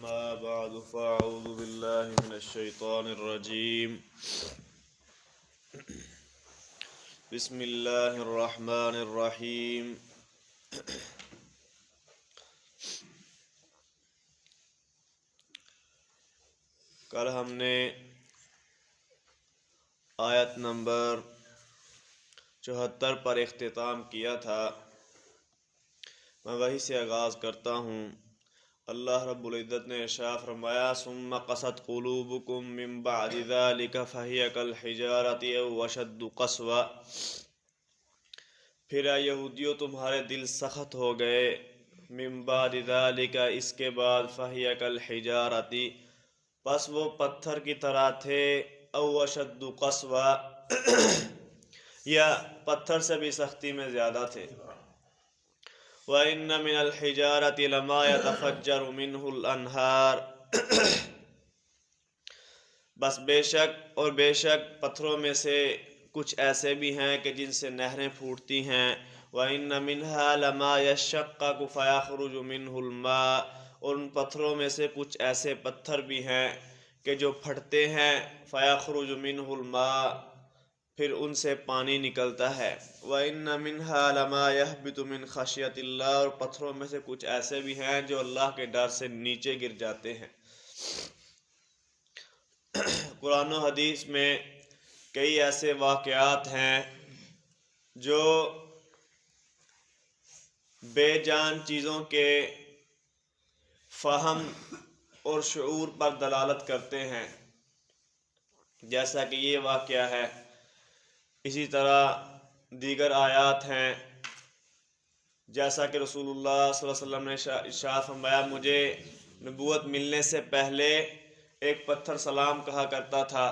أما بعد فأعوذ بالله من الشيطان الرجيم. بسم الله الرحمن الرحيم. کل ہم نے آیت نمبر 74 پر اختتام کیا تھا. میں وہی سے آغاز کرتا ہوں. اللہ رب العزت نے ارشاد فرمایا ثم قست قلوبکم من بعد ذلك فہی کالحجارۃ او اشد قسوۃ. پھر اے یہودیوں تمہارے دل سخت ہو گئے. من بعد ذلك اس کے بعد فہی کالحجارۃ پس وہ پتھر کی طرح تھے. او اشد قسوۃ یا پتھر سے بھی سختی میں زیادہ تھے. وَإِنَّ مِنَ الْحِجَارَةِ لَمَا يَتَفَجَّرُ مِنْهُ الْأَنْهَارُ بس بے شک پتھروں میں سے کچھ ایسے بھی ہیں کہ جن سے نہریں پھوٹتی ہیں. وَإِنَّ مِنْهَا لَمَا يَشَّقَّقُ فَيَخْرُجُ مِنْهُ الْمَاءُ اور ان پتھروں میں سے کچھ ایسے پتھر بھی ہیں کہ جو پھٹتے ہیں. فَيَخْرُجُ مِنْهُ الْمَاءُ پھر ان سے پانی نکلتا ہے. وَإِنَّ مِنْهَا لَمَا يَهْبِطُ مِنْ خَشْيَةِ اللَّهِ اور پتھروں میں سے کچھ ایسے بھی ہیں جو اللہ کے ڈر سے نیچے گر جاتے ہیں. قرآن و حدیث میں کئی ایسے واقعات ہیں جو بے جان چیزوں کے فہم اور شعور پر دلالت کرتے ہیں، جیسا کہ یہ واقعہ ہے. اسی طرح دیگر آیات ہیں، جیسا کہ رسول اللہ صلی اللہ علیہ وسلم نے ارشاد فرمایا مجھے نبوت ملنے سے پہلے ایک پتھر سلام کہا کرتا تھا.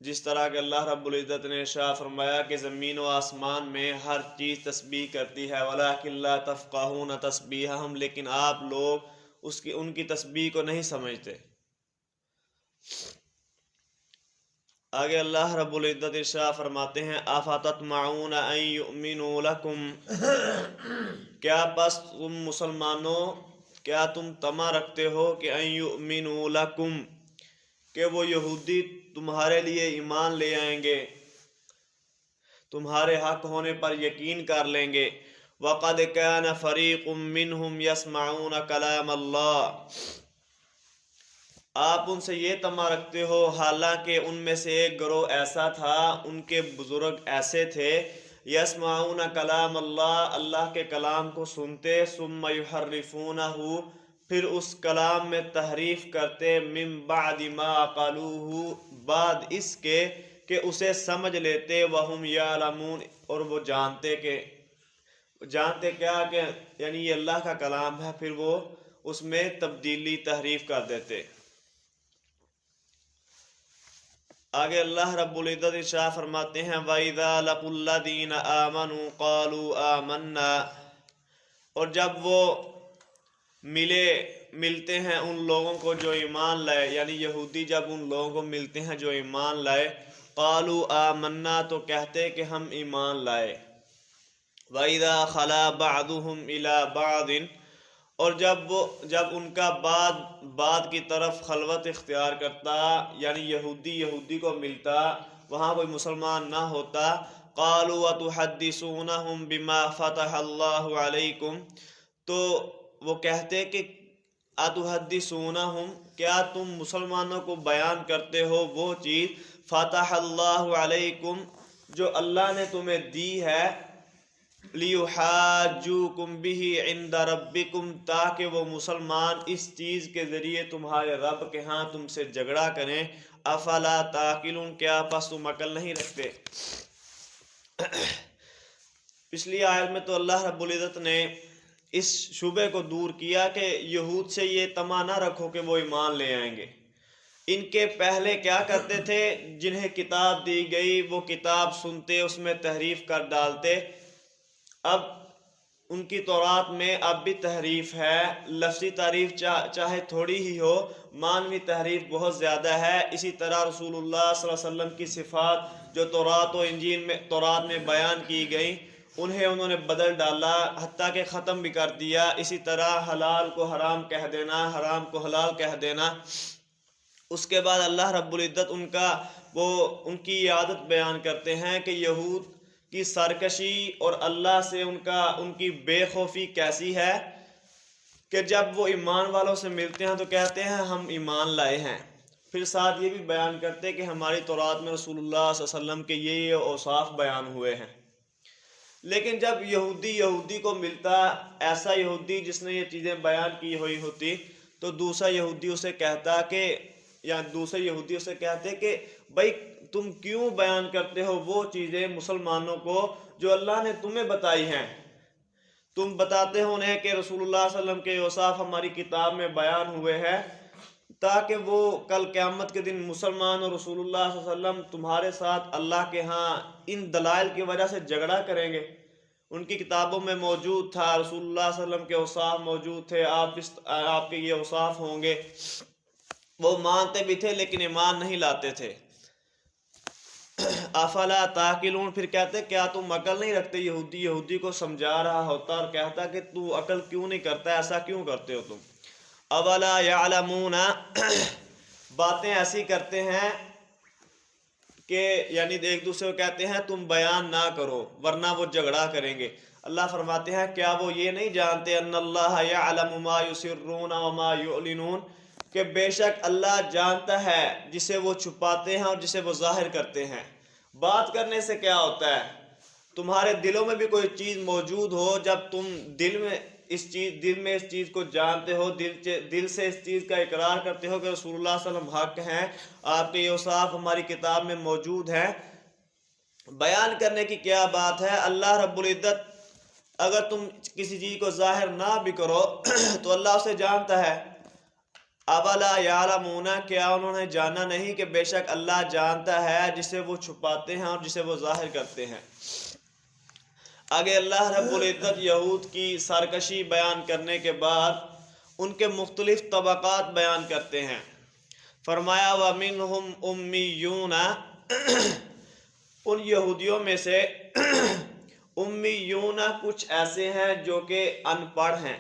جس طرح کہ اللہ رب العزت نے ارشاد فرمایا کہ زمین و آسمان میں ہر چیز تسبیح کرتی ہے. وَلَٰكِن لَّا تَفْقَهُونَ تَسْبِيحَهُمْ لیکن آپ لوگ ان کی تسبیح کو نہیں سمجھتے. آگے اللہ رب العزت ارشاد فرماتے ہیں أَفَتَطْمَعُونَ أَن يُؤْمِنُوا لَكُمْ کیا پس تم مسلمانوں کیا تم طمع رکھتے ہو کہ أَن يُؤْمِنُوا لَكُمْ کہ وہ یہودی تمہارے لیے ایمان لے آئیں گے، تمہارے حق ہونے پر یقین کر لیں گے. وَقَدْ كَانَ فَرِيقٌ مِّنْهُمْ يَسْمَعُونَ كَلَامَ اللَّهِ آپ ان سے یہ طمع رکھتے ہو حالانکہ ان میں سے ایک گروہ ایسا تھا، ان کے بزرگ ایسے تھے. یسمعون کلام اللہ اللہ کے کلام کو سنتے. ثم یحرفونہ پھر اس کلام میں تحریف کرتے. من بعد ما قالوہ بعد اس کے کہ اسے سمجھ لیتے. وہم یعلمون اور وہ جانتے کیا کہ یعنی یہ اللہ کا کلام ہے، پھر وہ اس میں تبدیلی تحریف کر دیتے. آگے اللہ رب العزت ارشاد فرماتے ہیں وَإِذَا لَقُوا الَّذِينَ آمَنُوا قَالُوا آمَنَّا اور جب وہ ملتے ہیں ان لوگوں کو جو ایمان لائے، یعنی یہودی جب ان لوگوں کو ملتے ہیں جو ایمان لائے. قَالُوا آمَنَّا تو کہتے کہ ہم ایمان لائے. وَإِذَا خَلَا بَعْضُهُمْ إِلَىٰ بَعْضٍ اور جب ان کا بعد کی طرف خلوت اختیار کرتا، یعنی یہودی کو ملتا، وہاں کوئی مسلمان نہ ہوتا. قالوا اتحدثونہم بما فتح اللہ علیکم تو وہ کہتے کہ اتحدثونہم کیا تم مسلمانوں کو بیان کرتے ہو وہ چیز فتح اللہ علیکم جو اللہ نے تمہیں دی ہے. لِيُحَاجُّوكُمْ بِهِ عِنْدَ رَبِّكُمْ تاکہ وہ مسلمان اس چیز کے ذریعے تمہارے رب کے ہاں تم سے جھگڑا کریں. افلا تعقلون کیا پس تم عقل نہیں رکھتے. پچھلی آیت میں تو اللہ رب العزت نے اس شبہ کو دور کیا کہ یہود سے یہ طمع نہ رکھو کہ وہ ایمان لے آئیں گے. ان کے پہلے کیا کرتے تھے؟ جنہیں کتاب دی گئی وہ کتاب سنتے، اس میں تحریف کر ڈالتے. اب ان کی تورات میں اب بھی تحریف ہے. لفظی تحریف چاہے تھوڑی ہی ہو، معنوی تحریف بہت زیادہ ہے. اسی طرح رسول اللہ صلی اللہ علیہ وسلم کی صفات جو تورات و انجیل میں بیان کی گئیں انہیں انہوں نے بدل ڈالا، حتیٰ کہ ختم بھی کر دیا۔ اسی طرح حلال کو حرام کہہ دینا، حرام کو حلال کہہ دینا۔ اس کے بعد اللہ رب العزت ان کی عادت بیان کرتے ہیں کہ یہود کی سرکشی اور اللہ سے ان کی بے خوفی کیسی ہے کہ جب وہ ایمان والوں سے ملتے ہیں تو کہتے ہیں ہم ایمان لائے ہیں۔ پھر ساتھ یہ بھی بیان کرتے کہ ہماری تورات میں رسول اللہ صلی اللہ علیہ وسلم کے یہ اوصاف بیان ہوئے ہیں۔ لیکن جب یہودی کو ملتا، ایسا یہودی جس نے یہ چیزیں بیان کی ہوئی ہوتی، تو دوسرے یہودی اسے کہتے کہ بھائی تم کیوں بیان کرتے ہو وہ چیزیں مسلمانوں کو جو اللہ نے تمہیں بتائی ہیں؟ تم بتاتے ہو انہیں کہ رسول اللہ صلی اللہ علیہ وسلم کے اوصاف ہماری کتاب میں بیان ہوئے ہیں، تاکہ وہ کل قیامت کے دن مسلمان اور رسول اللہ صلی اللہ علیہ وسلم تمہارے ساتھ اللہ کے ہاں ان دلائل کی وجہ سے جھگڑا کریں گے۔ ان کی کتابوں میں موجود تھا، رسول اللہ صلی اللہ علیہ وسلم کے اوصاف موجود تھے، آپ کے یہ اوصاف ہوں گے۔ وہ مانتے بھی تھے لیکن ایمان نہیں لاتے تھے۔ افلا تعقلون، پھر کہتے کیا تم عقل نہیں رکھتے؟ یہودی کو سمجھا رہا ہوتا اور کہتا کہ تو عقل کیوں نہیں کرتا، ایسا کیوں کرتے ہو تم؟ اولا یعلمون، باتیں ایسی کرتے ہیں کہ یعنی ایک دوسرے کو کہتے ہیں تم بیان نہ کرو ورنہ وہ جھگڑا کریں گے۔ اللہ فرماتے ہیں کیا وہ یہ نہیں جانتے ان اللہ یعلم ما یسرون وما یعلنون، کہ بے شک اللہ جانتا ہے جسے وہ چھپاتے ہیں اور جسے وہ ظاہر کرتے ہیں۔ بات کرنے سے کیا ہوتا ہے؟ تمہارے دلوں میں بھی کوئی چیز موجود ہو، جب تم دل میں اس چیز کو جانتے ہو، دل سے اس چیز کا اقرار کرتے ہو کہ رسول اللہ صلی اللہ علیہ وسلم حق ہیں، آپ کے یہ اوصاف ہماری کتاب میں موجود ہیں، بیان کرنے کی کیا بات ہے؟ اللہ رب العزت اگر تم کسی چیز کو ظاہر نہ بھی کرو تو اللہ اسے جانتا ہے۔ اولا یعلمون، کیا انہوں نے جانا نہیں کہ بے شک اللہ جانتا ہے جسے وہ چھپاتے ہیں اور جسے وہ ظاہر کرتے ہیں۔ آگے اللہ رب العزت یہود کی سرکشی بیان کرنے کے بعد ان کے مختلف طبقات بیان کرتے ہیں۔ فرمایا وَمِنْهُمْ أُمِّيُّونَ، ان یہودیوں میں سے امیون کچھ ایسے ہیں جو کہ ان پڑھ ہیں۔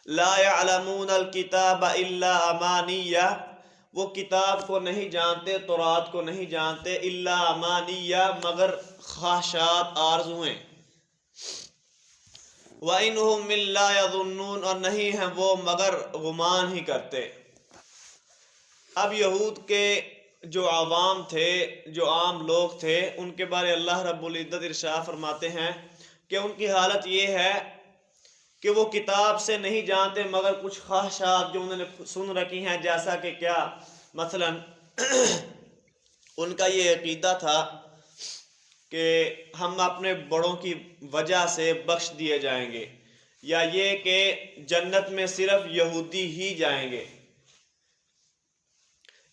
لا يعلمون الکتاب الا امانیہ، وہ کتاب کو نہیں جانتے، تورات کو نہیں جانتے، الا امانیہ مگر خواہشات، آرزویں۔ وَإِنْهُمْ إِلَّا يَظُنُّونَ، اور نہیں ہیں وہ مگر گمان ہی کرتے۔ اب یہود کے جو عوام تھے، جو عام لوگ تھے، ان کے بارے اللہ رب العزت ارشاد فرماتے ہیں کہ ان کی حالت یہ ہے کہ وہ کتاب سے نہیں جانتے مگر کچھ خواہشات جو انہوں نے سن رکھی ہیں، جیسا کہ کیا مثلا ان کا یہ عقیدہ تھا کہ ہم اپنے بڑوں کی وجہ سے بخش دیے جائیں گے، یا یہ کہ جنت میں صرف یہودی ہی جائیں گے۔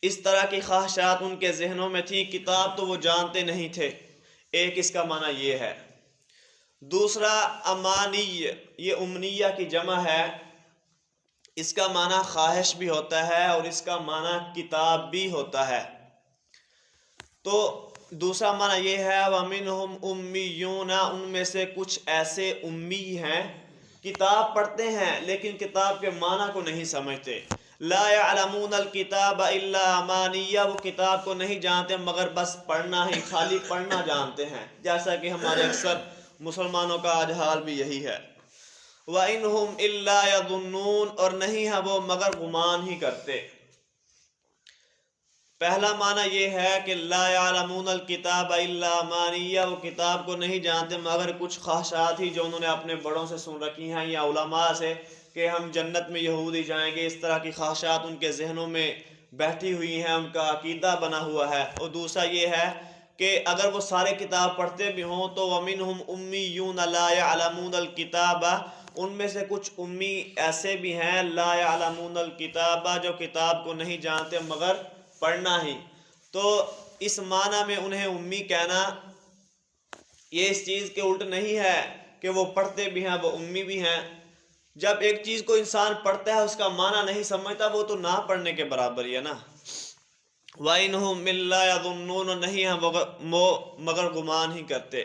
اس طرح کی خواہشات ان کے ذہنوں میں تھی، کتاب تو وہ جانتے نہیں تھے۔ ایک اس کا معنی یہ ہے۔ دوسرا امانی، یہ امنیہ کی جمع ہے، اس کا معنی خواہش بھی ہوتا ہے اور اس کا معنی کتاب بھی ہوتا ہے۔ تو دوسرا معنی یہ ہے وَمِنْهُمْ أُمِّيُّونَ، ان میں سے کچھ ایسے امی ہیں، کتاب پڑھتے ہیں لیکن کتاب کے معنی کو نہیں سمجھتے۔ لا يعلمون الکتاب الا امانیہ، وہ کتاب کو نہیں جانتے مگر بس پڑھنا ہی، خالی پڑھنا جانتے ہیں، جیسا کہ ہمارے اکثر مسلمانوں کا آج حال بھی یہی ہے۔ وَإِنْهُمْ إِلَّا يَظُنُّونَ، اور نہیں ہے وہ مگر گمان ہی کرتے۔ پہلا معنی یہ ہے کہ لا يعلمون الکتاب الا امانیہ، وہ کتاب کو نہیں جانتے مگر کچھ خواہشات ہی جو انہوں نے اپنے بڑوں سے سن رکھی ہیں یا علماء سے کہ ہم جنت میں یہودی جائیں گے، اس طرح کی خواہشات ان کے ذہنوں میں بیٹھی ہوئی ہیں، ان کا عقیدہ بنا ہوا ہے۔ اور دوسرا یہ ہے کہ اگر وہ سارے کتاب پڑھتے بھی ہوں تو وَمِنْهُمْ أُمِّيُّونَ لَا يَعْلَمُونَ الْكِتَابَ، ان میں سے کچھ امی ایسے بھی ہیں لا يعلمون الکتاب، جو کتاب کو نہیں جانتے مگر پڑھنا ہی۔ تو اس معنی میں انہیں امی کہنا یہ اس چیز کے الٹ نہیں ہے کہ وہ پڑھتے بھی ہیں، وہ امی بھی ہیں۔ جب ایک چیز کو انسان پڑھتا ہے اس کا معنی نہیں سمجھتا، وہ تو نہ پڑھنے کے برابر ہی ہے نا۔ وَإِنْهُمْ إِلَّا يَظُنُّونَ، نہیں ہیں وہ مگر گمان ہی کرتے۔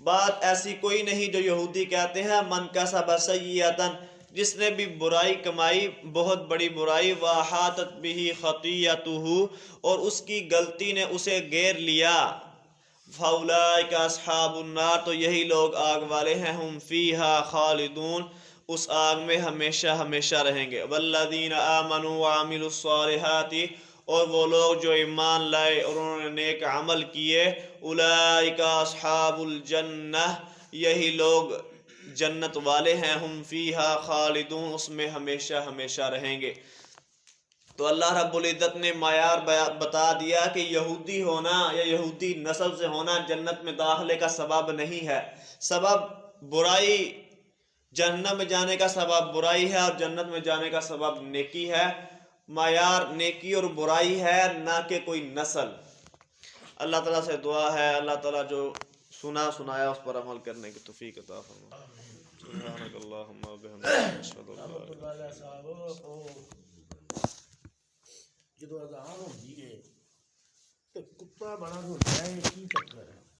بات ایسی کوئی نہیں جو یہودی کہتے ہیں من کسب سیئۃ، جس نے بھی برائی کمائی بہت بڑی برائی، واحاطت بہ خطیئتہ، اور اس کی غلطی نے اسے گھیر لیا، فاولئک اصحاب النار، تو یہی لوگ آگ والے ہیں، ہم فیہا خالدون، اس آگ میں ہمیشہ ہمیشہ رہیں گے، والذین آمنوا وعملوا الصالحات، اور وہ لوگ جو ایمان لائے اور انہوں نے نیک عمل کیے، اولئک اصحاب الجنہ، یہی لوگ جنت والے ہیں، ہم فیہا خالدون، اس میں ہمیشہ ہمیشہ رہیں گے۔ تو اللہ رب العزت نے معیار بتا دیا کہ یہودی ہونا یا یہودی نسل سے ہونا جنت میں داخلے کا سبب نہیں ہے، سبب برائی، جہنم میں جانے کا سبب برائی ہے اور جنت میں جانے کا سبب نیکی ہے، معیار نیکی اور برائی ہے، نہ کہ کوئی نسل۔ اللہ تعالیٰ سے دعا ہے اللہ تعالیٰ جو سنا سنایا اس پر عمل کرنے کی توفیق عطا فرمائے۔ سبحانک اللہم و بحمدک، اشہد ان لا رحمت الہ اللہ علیہ صاحب جدو اذان ہوندی ہے تے کتا بڑا ہوتا ہے، کی چکر ہے؟